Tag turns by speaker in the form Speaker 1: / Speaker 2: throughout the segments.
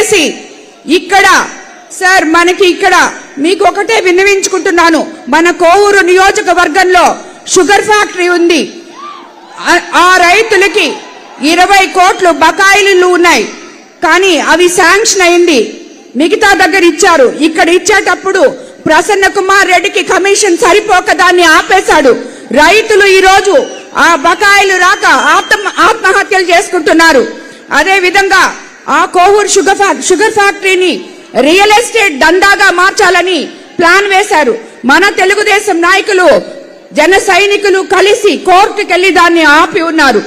Speaker 1: దయచేసి ఇక్కడ సార్ మనకి ఇక్కడ మీకు ఒకటే విన్నవించుకుంటున్నాను, మన కోవూరు నియోజకవర్గంలో షుగర్ ఫ్యాక్టరీ ఉంది. ఆ రైతులకి 20 కోట్లు బకాయిలు ఉన్నాయి, కానీ అవి శాంక్షన్ అయింది, మిగతా దగ్గర ఇచ్చారు. ఇక్కడ ఇచ్చేటప్పుడు ప్రసన్న కుమార్ రెడ్డికి కమిషన్ సరిపోక దాన్ని ఆపేశాడు. రైతులు ఈ రోజు ఆ బకాయిలు రాక ఆత్మహత్యలు చేసుకుంటున్నారు. అదే విధంగా ఆ కోవూరు షుగర్ ఫ్యాక్టరీని రియల్ ఎస్టేట్ దందాగా మార్చాలని ప్లాన్ వేశారు. మన తెలుగుదేశం నాయకులు జన సైనికులు కలిసి కోర్టుకు వెళ్లి దాన్ని ఆపి ఉన్నారు.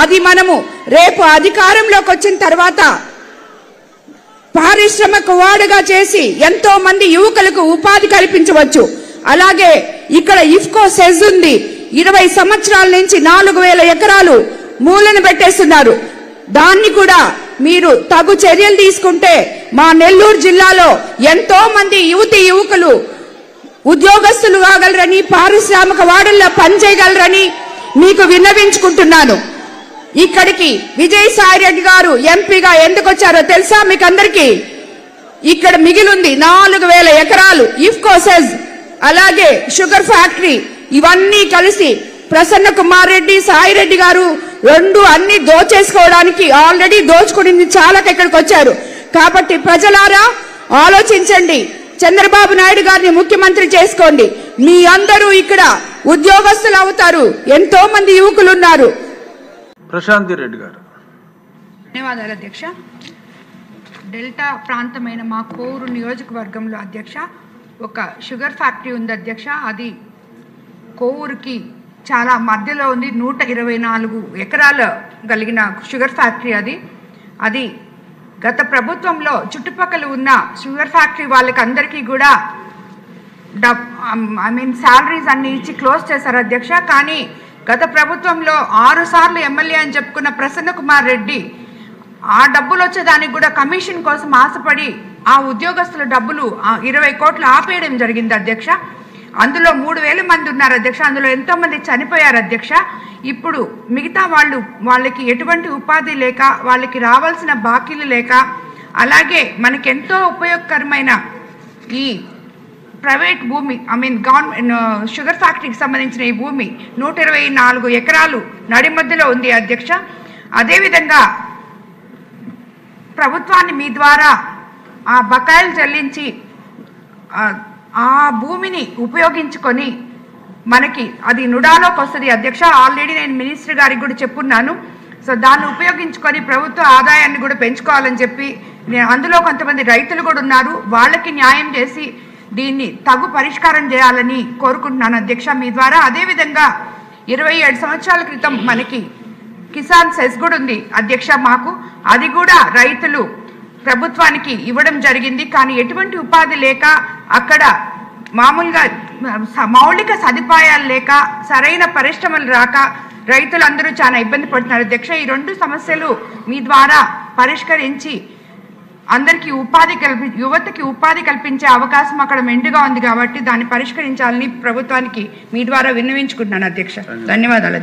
Speaker 1: అది మనము రేపు అధికారంలోకి వచ్చిన తర్వాత పారిశ్రామిక వాడుగా చేసి ఎంతో మంది యువకులకు ఉపాధి కల్పించవచ్చు. అలాగే ఇక్కడ ఇఫ్కో సెజ్ ఉంది, 20 సంవత్సరాల నుంచి 4000 ఎకరాలు మూలన పెట్టేస్తున్నారు. దాన్ని కూడా మీరు తగు చర్యలు తీసుకుంటే మా నెల్లూరు జిల్లాలో ఎంతో మంది యువకులు ఉద్యోగస్తులు కాగలరని, పారిశ్రామిక వాడల్లో పనిచేయగలరని మీకు విన్నవించుకుంటున్నాను. ఇక్కడికి విజయసాయి రెడ్డి గారు ఎంపీగా ఎందుకు వచ్చారో తెలుసా మీకు అందరికీ? ఇక్కడ మిగిలింది 4000 ఎకరాలు ఇఫ్కో సెజ్, అలాగే షుగర్ ఫ్యాక్టరీ, ఇవన్నీ కలిసి ప్రసన్న కుమార్ రెడ్డి, సాయి రెడ్డి గారు అన్ని దోచేసుకోవడానికి ఆల్రెడీ దోచుకుని చాలా ఇక్కడికి వచ్చారు. కాబట్టి ప్రజలారా ఆలోచించండి, చంద్రబాబు నాయుడు గారిని ముఖ్యమంత్రి చేసుకోండి. మీ అందరూ ఇక్కడ ఉద్యోగస్తులు అవుతారు, ఎంతో మంది యువకులు ఉన్నారు.
Speaker 2: ప్రశాంతి రెడ్డి గారు.
Speaker 3: ధన్యవాదాలు అధ్యక్ష. డెల్టా ప్రాంతమైన మా కోవూరు నియోజకవర్గంలో అధ్యక్ష ఒక షుగర్ ఫ్యాక్టరీ ఉంది అధ్యక్ష. అది కోవూరుకి చాలా మధ్యలో ఉంది. 124 ఎకరాలు కలిగిన షుగర్ ఫ్యాక్టరీ అది గత ప్రభుత్వంలో చుట్టుపక్కల ఉన్న షుగర్ ఫ్యాక్టరీ వాళ్ళకి అందరికీ కూడా శాలరీస్ అన్ని ఇచ్చి క్లోజ్ చేశారు అధ్యక్ష. కానీ గత ప్రభుత్వంలో 6 సార్లు ఎమ్మెల్యే అని చెప్పుకున్న ప్రసన్న కుమార్ రెడ్డి ఆ డబ్బులు వచ్చేదానికి కూడా కమిషన్ కోసం ఆశపడి ఆ ఉద్యోగస్తుల డబ్బులు 20 కోట్లు ఆపేయడం జరిగింది అధ్యక్ష. అందులో 3000 మంది ఉన్నారు అధ్యక్ష. అందులో ఎంతో మంది చనిపోయారు అధ్యక్ష. ఇప్పుడు మిగతా వాళ్ళకి ఎటువంటి ఉపాధి లేక, వాళ్ళకి రావాల్సిన బాకీలు లేక, అలాగే మనకెంతో ఉపయోగకరమైన ఈ ప్రైవేట్ భూమి గవర్నమెంట్ షుగర్ ఫ్యాక్టరీకి సంబంధించిన ఈ భూమి 124 ఎకరాలు నడి మధ్యలో ఉంది అధ్యక్ష. అదేవిధంగా ప్రభుత్వాన్ని మీ ద్వారా ఆ బకాయిలు చెల్లించి ఆ భూమిని ఉపయోగించుకొని మనకి అది నుడాలోకి వస్తుంది అధ్యక్ష. ఆల్రెడీ నేను మినిస్టర్ గారికి కూడా చెప్పున్నాను. సో దాన్ని ఉపయోగించుకొని ప్రభుత్వ ఆదాయాన్ని కూడా పెంచుకోవాలని చెప్పి అందులో కొంతమంది రైతులు కూడా ఉన్నారు, వాళ్ళకి న్యాయం చేసి దీన్ని తగు పరిష్కారం చేయాలని కోరుకుంటున్నాను అధ్యక్ష మీ ద్వారా. అదేవిధంగా 27 సంవత్సరాల క్రితం మనకి కిసాన్ సెస్ కూడా ఉంది అధ్యక్ష మాకు. అది కూడా రైతులు ప్రభుత్వానికి ఇవ్వడం జరిగింది. కానీ ఎటువంటి ఉపాధి లేక, అక్కడ మామూలుగా మౌలిక సదుపాయాలు లేక, సరైన పరిశ్రమలు రాక రైతులందరూ చాలా ఇబ్బంది పడుతున్నారు అధ్యక్ష. ఈ 2 సమస్యలు మీ ద్వారా పరిష్కరించి అందరికీ యువతకి ఉపాధి కల్పించే అవకాశం అక్కడ మెండుగా ఉంది కాబట్టి దాన్ని పరిష్కరించాలని ప్రభుత్వానికి మీ ద్వారా విన్నవించుకుంటున్నాను అధ్యక్ష. ధన్యవాదాలు.